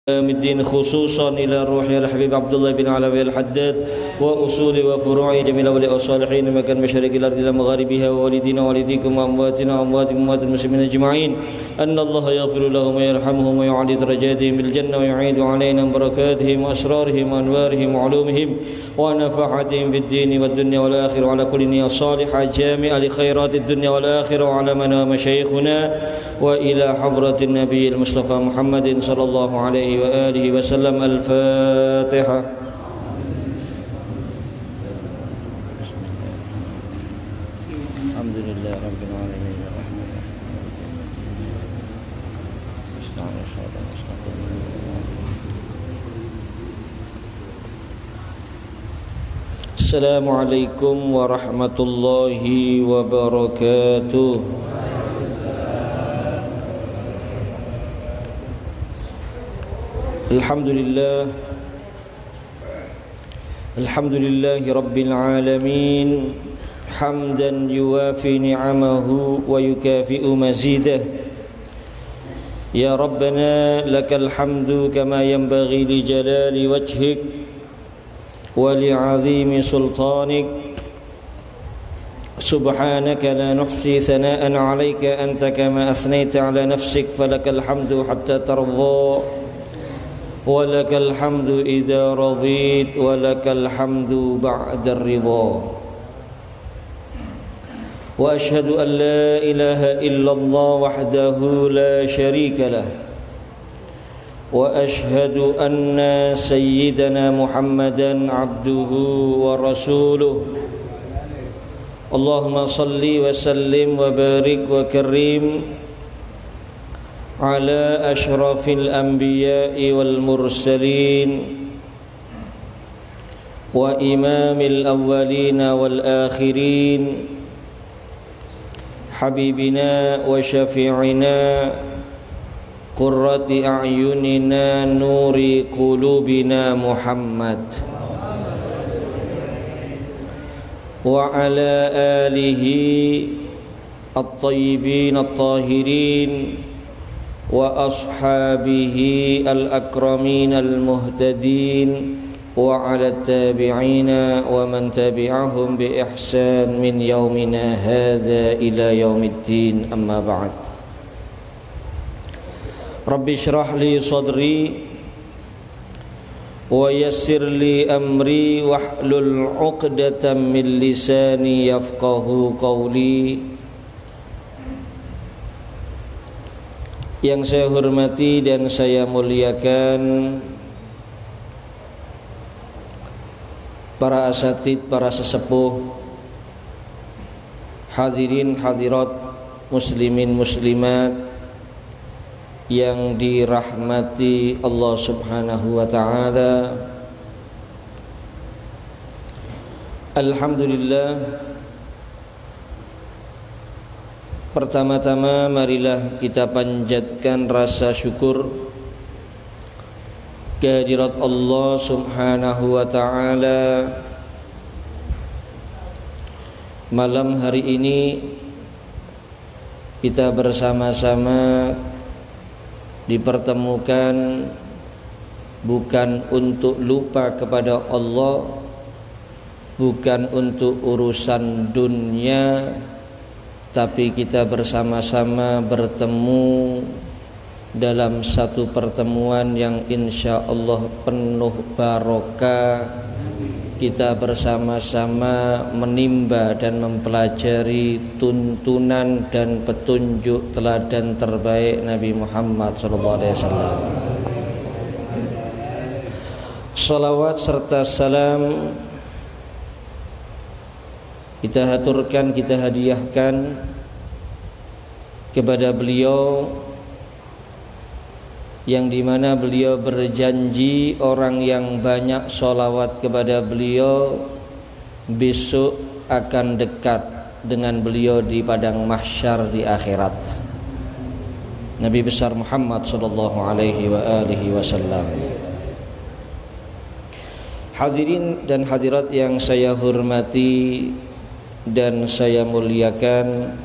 الدين خصوصا إلى روح الحبيب عبد الله بن علوي الحداد وأصول وفروع جميع الأولياء والصالحين مكان مشارق الأرض إلى مغاربها ووالدينا ووالديكم وأمواتنا وأموات أموات المسلمين أجمعين أن الله يغفر لهم ويرحمهم ويعلي درجاتهم بالجنة ويعيد علينا بركاتهم وأسرارهم وأنوارهم وعلومهم ونفحاتهم في الدين والدنيا والآخرة وعلى كل نية صالحة جامعة لخيرات الدنيا والآخرة وعلى منا مشايخنا وإلى حضرة النبي المصطفى محمد صلى الله عليه وآله وسلم. الفاتحة. الحمد لله رب العالمين الرحمن الرحيم. السلام عليكم ورحمة الله وبركاته. Alhamdulillah Rabbil Alamin hamdan yuwafi ni'amahu wa yukafi'u mazidah. Ya Rabbana lakal hamdu kama yanbaghi li jalali wajhik wa li'azimi sultanik. Subhanaka la nuhsi thana'an 'alaika anta kama athnayta 'ala nafsik falakal hamdu hatta tarda ولك الحمد إذا رضيت ولك الحمد بعد الرضا. وأشهد أن لا إله إلا الله وحده لا شريك له وأشهد أن سيدنا محمدا عبده ورسوله. اللهم صل وسلم وبارك وكرم على أشرف الأنبياء والمرسلين وإمام الأولين والآخرين حبيبنا وشفيعنا قرة أعيننا نور قلوبنا محمد وعلى آله الطيبين الطاهرين وأصحابه الأكرمين المهتدين وعلى التابعين ومن تبعهم بإحسان من يومنا هذا إلى يوم الدين. أما بعد. رب اشرح لي صدري ويسر لي أمري واحلل عقدة من لساني يفقه قولي. Yang saya hormati dan saya muliakan para asatid, para sesepuh, hadirin hadirat, muslimin muslimat yang dirahmati Allah Subhanahu wa taala. Alhamdulillah, pertama-tama marilah kita panjatkan rasa syukur kehadirat Allah Subhanahu wa taala. Malam hari ini kita bersama-sama dipertemukan bukan untuk lupa kepada Allah, bukan untuk urusan dunia, tapi kita bersama-sama bertemu dalam satu pertemuan yang insya Allah penuh barokah. Kita bersama-sama menimba dan mempelajari tuntunan dan petunjuk teladan terbaik Nabi Muhammad SAW. Salawat serta salam kita haturkan, kita hadiahkan kepada beliau yang dimana beliau berjanji orang yang banyak sholawat kepada beliau besok akan dekat dengan beliau di padang mahsyar di akhirat. Nabi besar Muhammad sallallahu alaihi wa alihi wasallam. Hadirin dan hadirat yang saya hormati dan saya muliakan,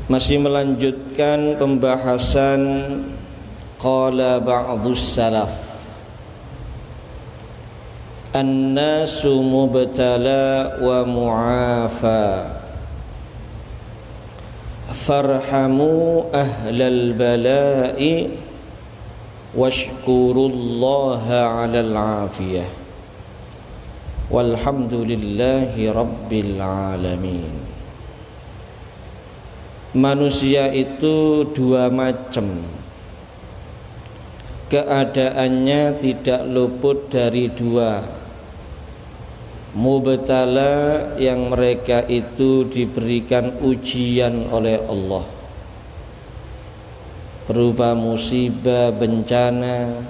masih melanjutkan pembahasan qala ba'dus salaf an-nasu mubtala wa mu'afa farhamu ahlal bala'i washkurullaha 'alal 'afiyah walhamdulillahi rabbil alamin. Manusia itu dua macam, keadaannya tidak luput dari dua. Mubtala, yang mereka itu diberikan ujian oleh Allah berupa musibah, bencana.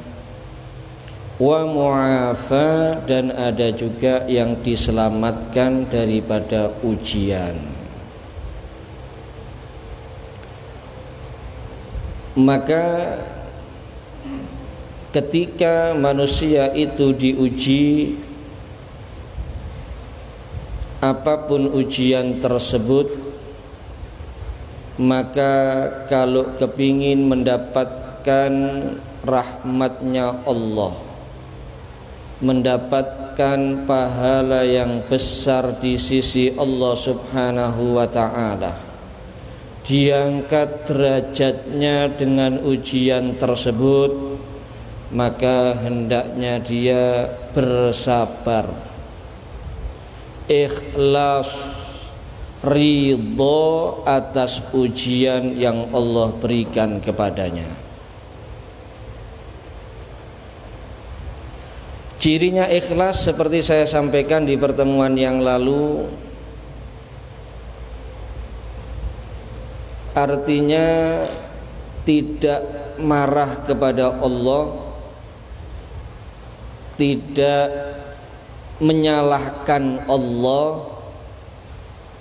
Wa mu'afa, dan ada juga yang diselamatkan daripada ujian. Maka ketika manusia itu diuji, apapun ujian tersebut, maka kalau kepingin mendapatkan rahmatnya Allah, mendapatkan pahala yang besar di sisi Allah Subhanahu wa ta'ala, diangkat derajatnya dengan ujian tersebut, maka hendaknya dia bersabar, ikhlas, ridho atas ujian yang Allah berikan kepadanya. Cirinya ikhlas seperti saya sampaikan di pertemuan yang lalu, artinya tidak marah kepada Allah, tidak menyalahkan Allah,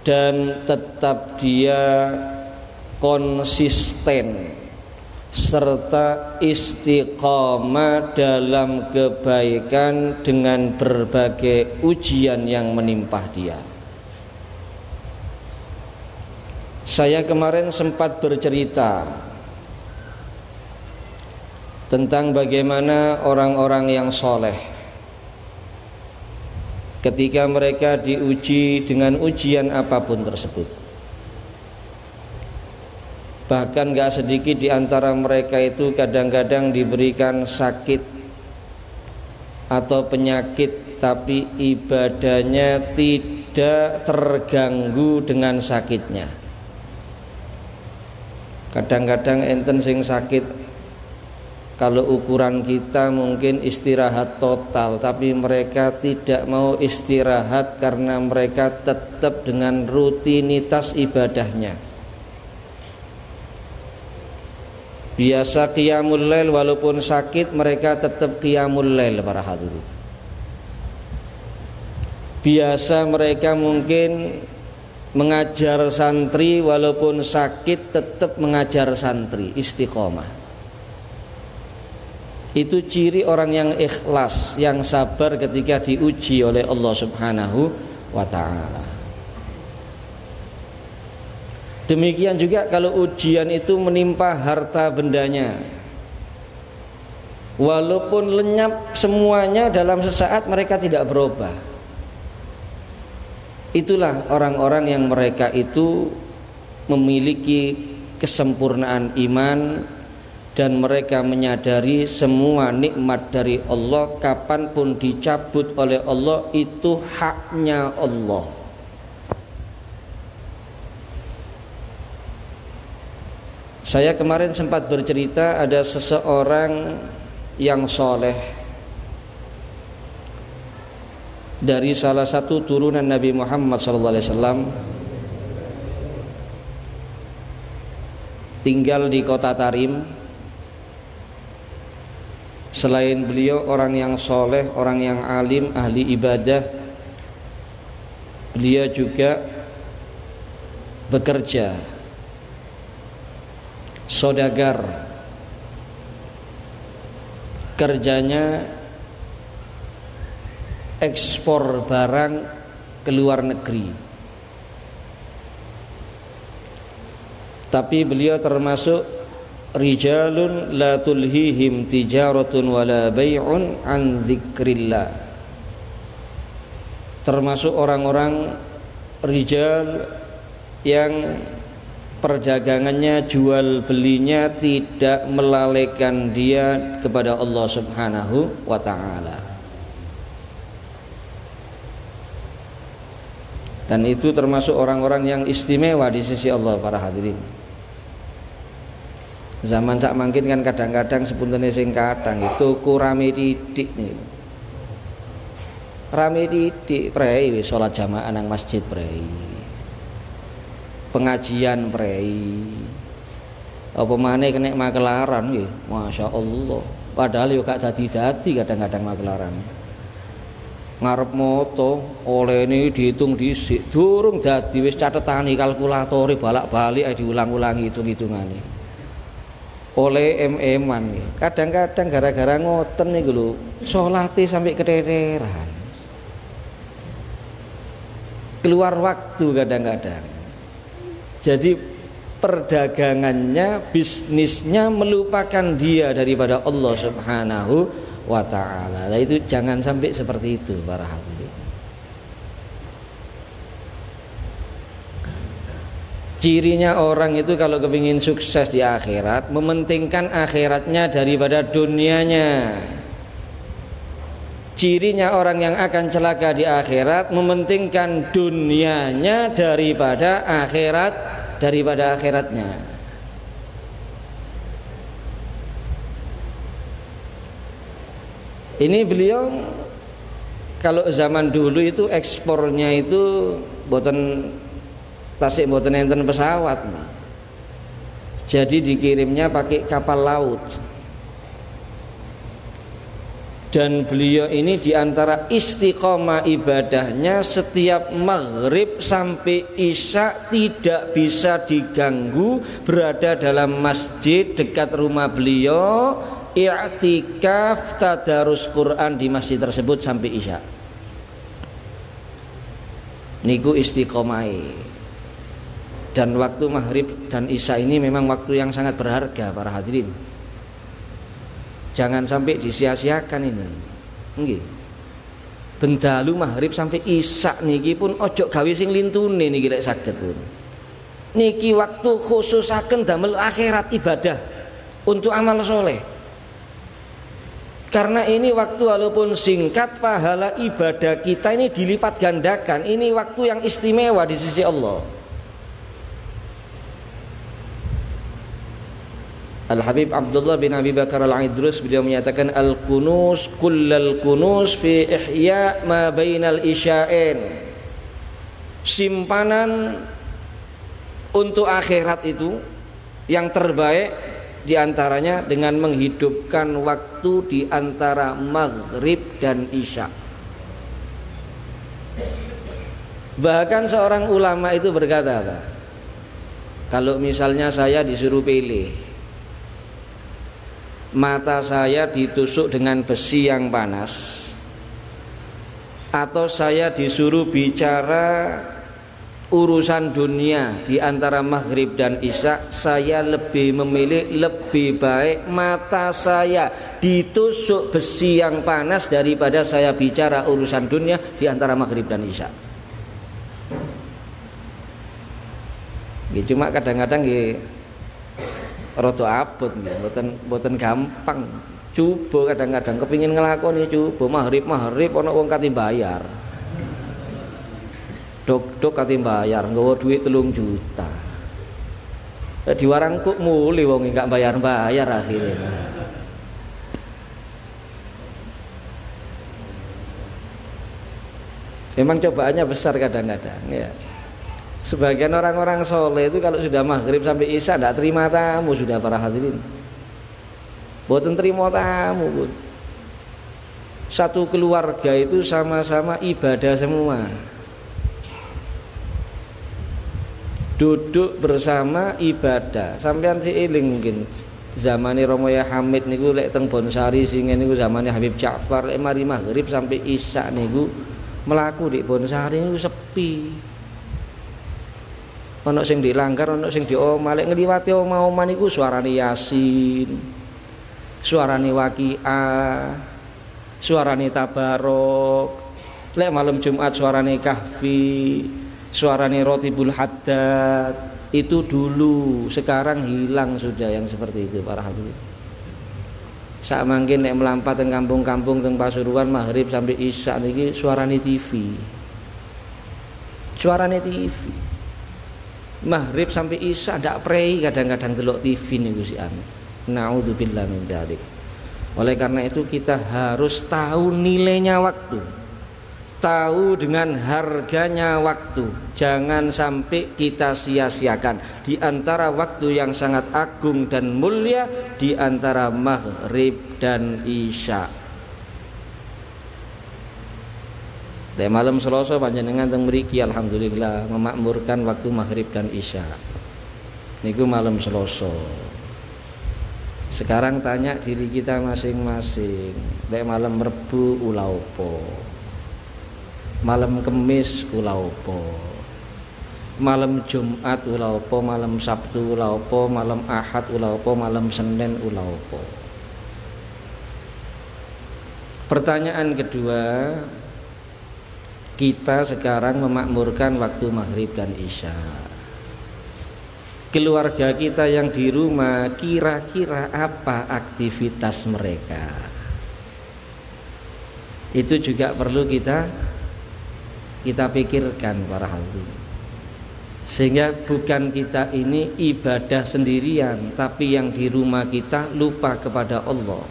dan tetap dia konsisten serta istiqamah dalam kebaikan dengan berbagai ujian yang menimpa dia. Saya kemarin sempat bercerita tentang bagaimana orang-orang yang soleh ketika mereka diuji dengan ujian apapun tersebut, bahkan gak sedikit di antara mereka itu kadang-kadang diberikan sakit atau penyakit, tapi ibadahnya tidak terganggu dengan sakitnya. Kadang-kadang enten sing sakit, kalau ukuran kita mungkin istirahat total, tapi mereka tidak mau istirahat karena mereka tetap dengan rutinitas ibadahnya. Biasa qiyamul lail, walaupun sakit mereka tetap qiyamul lail para hadirin. Biasa mereka mungkin mengajar santri, walaupun sakit tetap mengajar santri, istiqomah. Itu ciri orang yang ikhlas, yang sabar ketika diuji oleh Allah Subhanahu wa ta'ala. Demikian juga kalau ujian itu menimpa harta bendanya, walaupun lenyap semuanya dalam sesaat, mereka tidak berubah. Itulah orang-orang yang mereka itu memiliki kesempurnaan iman, dan mereka menyadari semua nikmat dari Allah kapanpun dicabut oleh Allah itu haknya Allah. Saya kemarin sempat bercerita ada seseorang yang soleh dari salah satu turunan Nabi Muhammad SAW, tinggal di kota Tarim. Selain beliau orang yang soleh, orang yang alim, ahli ibadah, beliau juga bekerja, saudagar, kerjanya ekspor barang ke luar negeri. Tapi beliau termasuk rijalun la tulhihim tijaratun wala bai'un an dzikrillah. Termasuk orang-orang rijal yang perdagangannya, jual belinya tidak melalaikan dia kepada Allah Subhanahu wa ta'ala. Dan itu termasuk orang-orang yang istimewa di sisi Allah para hadirin. Zaman sak mangkin kan kadang-kadang sepuntene sing kadang itu kurame titik nih. Rame titik prei wis salat jamaah nang masjid prei. Pengajian prei. Apa maneh kena makelaran nggih. Masyaallah. Padahal yo gak dadi-dadi kadang-kadang makelaran. Ngarep moto oleh ini dihitung dhisik durung dadi wis catetani kalkulatore balak-balik diulang-ulangi hitung-hitungane. Oleh MM-an kadang-kadang gara-gara ngoten niku lho salate sampai keteteran. Keluar waktu kadang-kadang. Jadi perdagangannya, bisnisnya melupakan dia daripada Allah Subhanahu wa ta'ala. Nah itu jangan sampai seperti itu para hadirin. Cirinya orang itu kalau kepingin sukses di akhirat, mementingkan akhiratnya daripada dunianya. Cirinya orang yang akan celaka di akhirat, mementingkan dunianya daripada akhiratnya. Ini beliau kalau zaman dulu itu ekspornya itu boten tasik boten enten pesawat. Jadi dikirimnya pakai kapal laut. Dan beliau ini diantara istiqomah ibadahnya setiap maghrib sampai isya tidak bisa diganggu, berada dalam masjid dekat rumah beliau, i'tikaf tadarus Quran di masjid tersebut sampai isya. Niku istiqomai. Dan waktu maghrib dan isya ini memang waktu yang sangat berharga para hadirin. Jangan sampai disia-siakan ini. Nggih. Bendalu maghrib sampai isya niki pun ojo gawe sing lintune niki lek saged pun. Niki waktu khususaken damel akhirat ibadah untuk amal soleh. Karena ini waktu walaupun singkat, pahala ibadah kita ini dilipat gandakan. Ini waktu yang istimewa di sisi Allah. Al-Habib Abdullah bin Abi Bakar Al-Idrus beliau menyatakan al-kunus kullal kunus fi ihya ma bainal isya'in. Simpanan untuk akhirat itu yang terbaik diantaranya dengan menghidupkan waktu di antara maghrib dan isya. Bahkan seorang ulama itu berkata apa? Kalau misalnya saya disuruh pilih, mata saya ditusuk dengan besi yang panas, atau saya disuruh bicara urusan dunia di antara maghrib dan isya, saya lebih memilih, lebih baik mata saya ditusuk besi yang panas daripada saya bicara urusan dunia di antara maghrib dan isya. Ya, cuma kadang-kadang rada abot mboten gampang. Coba kadang-kadang kepingin ngelakoni coba maghrib ana wong kate bayar. Dok kate bayar nggawa duit 3 juta. Di warang kok muli wong enggak bayar-bayar akhirnya. Memang cobaannya besar kadang-kadang ya. Sebagian orang-orang soleh itu kalau sudah maghrib sampai isya tidak terima tamu sudah para hadirin. Boten terima tamu pun. Satu keluarga itu sama-sama ibadah semua. Duduk bersama ibadah. Sampean si eling mungkin zamane Romo Ya Hamid niku lek teng Bonsari singen niku zamane Habib Ja'far lek mari maghrib sampai isya niku melaku di Bonsari niku sepi. Ana sing dilanggar, ana sing diomah. Lek ngliwati omah-omah niku suarane Yasin, suarane Waqiah, suarane Tabarok. Lek malam Jumat suarane Kahfi, suarane Rotibul Haddad. Itu dulu, sekarang hilang sudah yang seperti itu para hadirin. Sak mangkin nek melampat teng kampung-kampung teng Pasuruan maghrib sampai isya niki suarane TV. Suarane TV. Maghrib sampai isya ndak prei kadang-kadang delok TV niku si ame. Naudzubillah min dzalik. Oleh karena itu kita harus tahu nilainya waktu. Tahu dengan harganya waktu. Jangan sampai kita sia-siakan di antara waktu yang sangat agung dan mulia di antara maghrib dan isya. Di malam Selasa panjenengan teng mriki alhamdulillah memakmurkan waktu maghrib dan isya. Niku malam Selasa. Sekarang tanya diri kita masing-masing. Di malam Rebu ulah opo? Malam Kemis ulah opo? Malam Jumat ulah opo? Malam Sabtu ulah opo? Malam Ahad ulah opo? Malam Senin ulah opo? Pertanyaan kedua, kita sekarang memakmurkan waktu maghrib dan isya. Keluarga kita yang di rumah kira-kira apa aktivitas mereka? Itu juga perlu kita pikirkan para hadirin. Sehingga bukan kita ini ibadah sendirian, tapi yang di rumah kita lupa kepada Allah.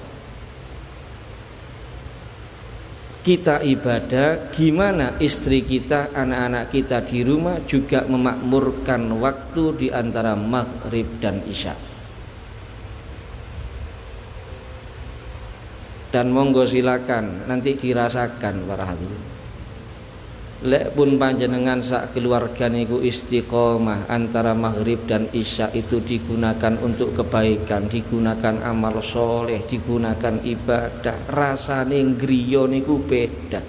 Kita ibadah, gimana istri kita, anak-anak kita di rumah juga memakmurkan waktu di antara maghrib dan isya. Dan monggo silakan nanti dirasakan para hadirin. Lek pun panjenengan sak keluarga niku istiqomah antara maghrib dan isya itu digunakan untuk kebaikan, digunakan amal soleh, digunakan ibadah, rasane ngriya niku beda.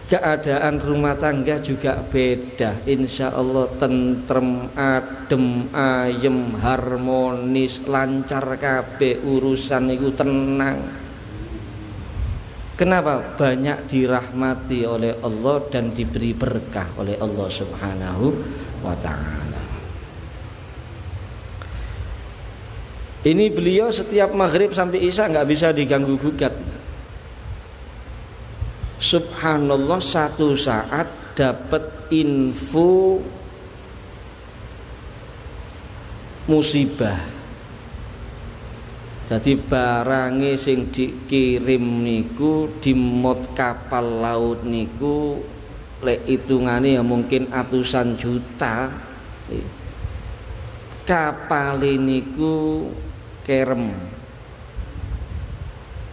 Keadaan rumah tangga juga beda. Insya Allah tentrem, adem, ayem, harmonis, lancar kabeh urusan niku tenang. Kenapa? Banyak dirahmati oleh Allah dan diberi berkah oleh Allah Subhanahu wa ta'ala. Ini beliau setiap maghrib sampai isya nggak bisa diganggu gugat. Subhanallah, satu saat dapat info musibah. Jadi barange sing dikirim niku di mod kapal laut niku lek hitungane ya mungkin atusan juta. Kapal niku kerem.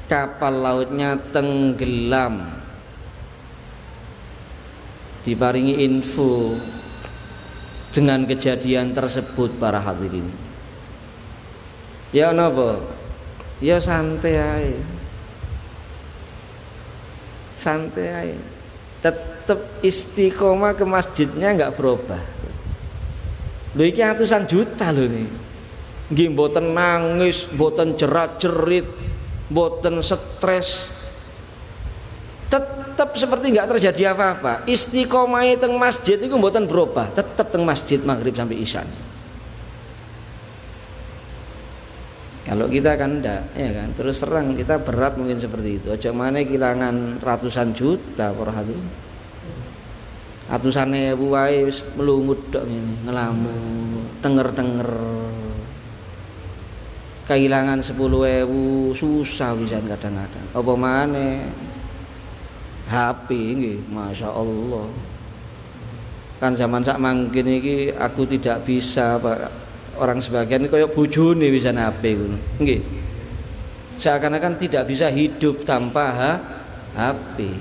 Kapal lautnya tenggelam. Diparingi info dengan kejadian tersebut para hadirin. Ya napa? Ya santai aja, santai aja. Tetap istiqomah ke masjidnya nggak berubah. Lho iki atusan juta lho nih. Nggih mboten nangis, mboten jerat-jerit, mboten stres. Tetap seperti nggak terjadi apa-apa. Istiqomah teng masjid itu mboten berubah. Tetap teng masjid maghrib sampai isya. Kalau kita kan enggak, ya kan. Terus terang kita berat mungkin seperti itu. Aja maneh kehilangan ratusan juta para hadirin. Atusan ewu wae wis melumut tok ngene, ngelamun, denger-denger. Kehilangan 10.000 susah bisa kadang-kadang. Apa maneh HP nggih, Masya Allah. Kan zaman sak mangkin iki aku tidak bisa, Pak. Orang sebagian kaya bojone bisa HP ngono. Nggih. Seakan-akan tidak bisa hidup tanpa HP.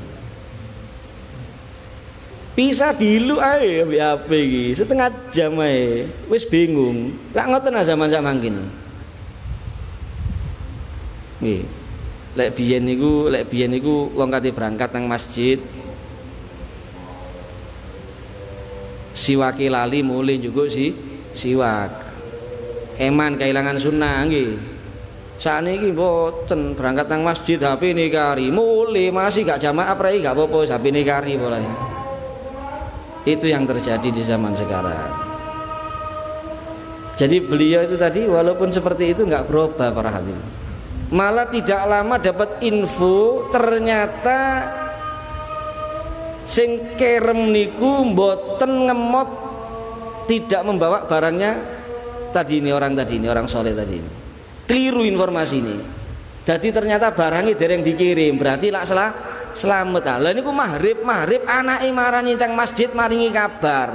Bisa dilu ae ambek HP iki, setengah jam ae wis bingung. Lak ngoten zaman sak mangkin. Nggih. Lek biyen niku wong kate berangkat nang masjid. siwake lali mulih juga siwak. Eman kehilangan sunnah nggih. Sakniki mboten berangkat nang masjid HP ini kari mulih masih gak jamaah prei gak apa-apa HP ini kari boleh. Itu yang terjadi di zaman sekarang. Jadi beliau itu tadi walaupun seperti itu nggak berubah para hadirin. Malah tidak lama dapat info ternyata sing kerem niku mboten ngemot tidak membawa barangnya tadi ini orang soleh tadi ini. Keliru informasi ini. Jadi ternyata barangnya dereng dikirim berarti lak selamat. Lah niku maghrib anake marani teng masjid maringi kabar.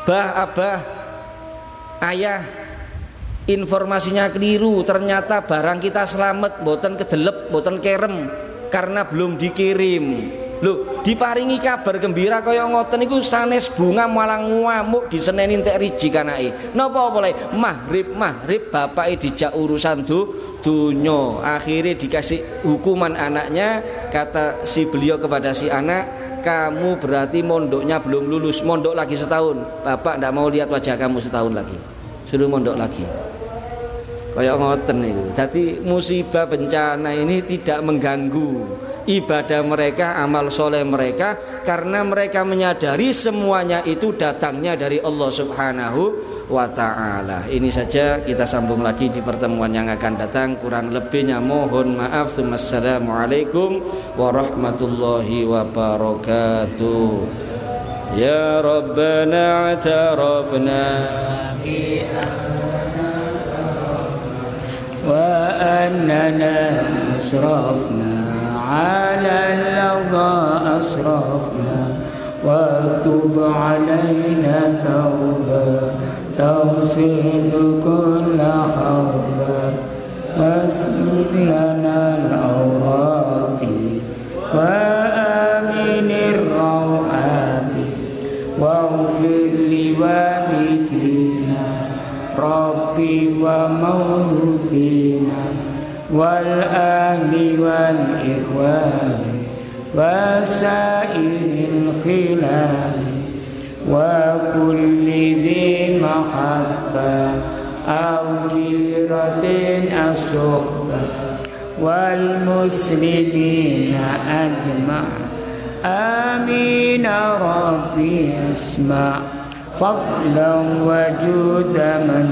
Abah ayah informasinya keliru ternyata barang kita selamat mboten kedelep mboten kerem karena belum dikirim. Loh diparingi kabar gembira kaya ngoten niku sanes bunga malah ngamuk diseneni entek riji kanake. Napa boleh maghrib bapake dijak urusan dunyo akhirnya dikasih hukuman anaknya. Kata si beliau kepada si anak, kamu berarti mondoknya belum lulus, mondok lagi setahun. Bapak tidak mau lihat wajah kamu setahun lagi, suruh mondok lagi. Kayak ngoten itu. Jadi musibah bencana ini tidak mengganggu ibadah mereka, amal soleh mereka, karena mereka menyadari semuanya itu datangnya dari Allah Subhanahu wa ta'ala. Ini saja, kita sambung lagi di pertemuan yang akan datang. Kurang lebihnya mohon maaf. Assalamualaikum warahmatullahi wabarakatuh. Ya Rabbana a'tarafna wa annana asrafna ala al-lagha asrafna wa tub alaina tauba tawsilu kulla khawba wasbir lana al-awrati wa aminir rawati waghfir li walidina Rabbi wa maulutina wal ahli wal ikhwani wa sairil khilali wa kulli dhi mahabba aw jiratin asuhba wal muslimina ajma' amin rabbi asma' fadlan wa judaman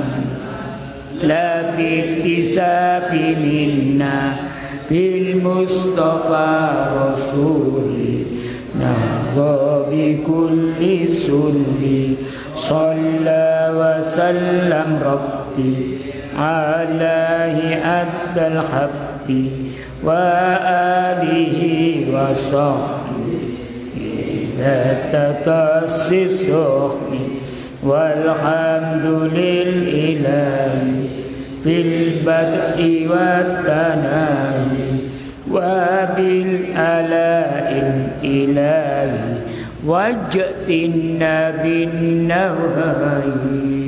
la biktisabi minna bil mustafa rasuli nahwa bi kulli sulli salla wa sallam rabbi alaihi abdal habbi wa alihi wa sahbihi tatasisukni walhamdulillahi fil bad'i wat tanahi wa bil ala'il ilahi wajtinna bin nawahi